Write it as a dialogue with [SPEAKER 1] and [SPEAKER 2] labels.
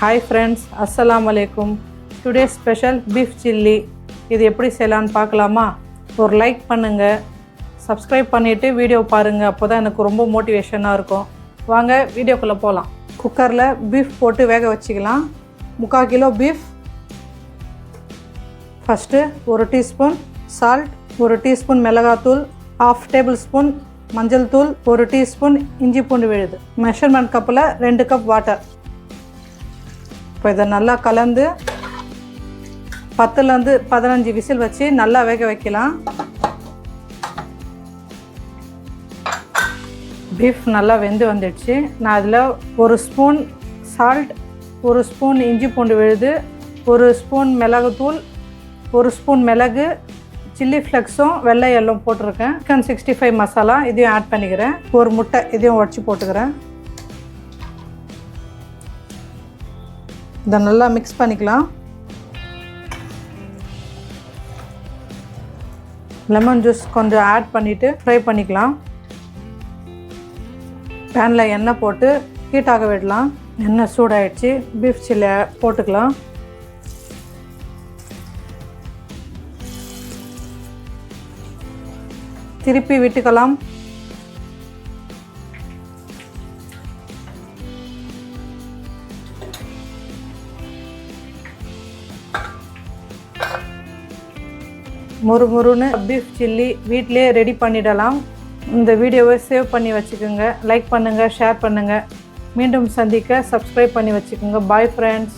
[SPEAKER 1] Hi friends, Assalamu alaikum. Today's special beef chilli. இது எப்படி செய்யலாம்னு பார்க்கலாமா? ஒரு லைக் பண்ணுங்க, சப்ஸ்கிரைப் பண்ணிட்டு வீடியோ பாருங்க. அப்போதான் எனக்கு ரொம்ப மோட்டிவேஷனா இருக்கும். வாங்க வீடியோக்குள்ள போலாம். குக்கர்ல பீஃப் போட்டு வேக வச்சுக்கலாம். 3/4 kilo beef. First 1 teaspoon salt, 1 teaspoon மிளகாய்த்தூள், 1/2 டேபிள்ஸ்பூன் மஞ்சள் தூள், 1 டீஸ்பூன் இஞ்சி பூண்டு விழுது. மெஷர்மெண்ட் கப்பில் 2 கப் வாட்டர். இப்போ இதை நல்லா கலந்து 10லேருந்து 15 விசில் வச்சு நல்லா வேக வைக்கலாம். பீஃப் நல்லா வெந்து வந்துடுச்சு. நான் அதில் 1 ஸ்பூன் சால்ட், 1 ஸ்பூன் இஞ்சி பூண்டு விழுது, 1 ஸ்பூன் மிளகுத்தூள், 1 ஸ்பூன் மிளகு, சில்லி ஃப்ளெக்ஸும் வெள்ளை எல்லாம் போட்டிருக்கேன். சிக்கன் 65 மசாலா இதையும் ஆட் பண்ணிக்கிறேன். 1 முட்டை இதையும் உடச்சி போட்டுக்கிறேன். இதை நல்லா மிக்ஸ் பண்ணிக்கலாம். லெமன் ஜூஸ் கொஞ்சம் ஆட் பண்ணிவிட்டு ஃப்ரை பண்ணிக்கலாம். பேனில் எண்ணெய் போட்டு ஹீட் ஆக விடலாம். எண்ணெய் சூடாகிடுச்சு. பீஃப் சில்லி போட்டுக்கலாம். திருப்பி விட்டுக்கலாம். முறுமுறுன்னு பீஃப் சில்லி வீட்டிலே ரெடி பண்ணிடலாம். இந்த வீடியோவை சேவ் பண்ணி வச்சுக்கோங்க. லைக் பண்ணுங்கள், ஷேர் பண்ணுங்கள். மீண்டும் சந்திக்க சப்ஸ்கிரைப் பண்ணி வச்சுக்கோங்க. Bye friends.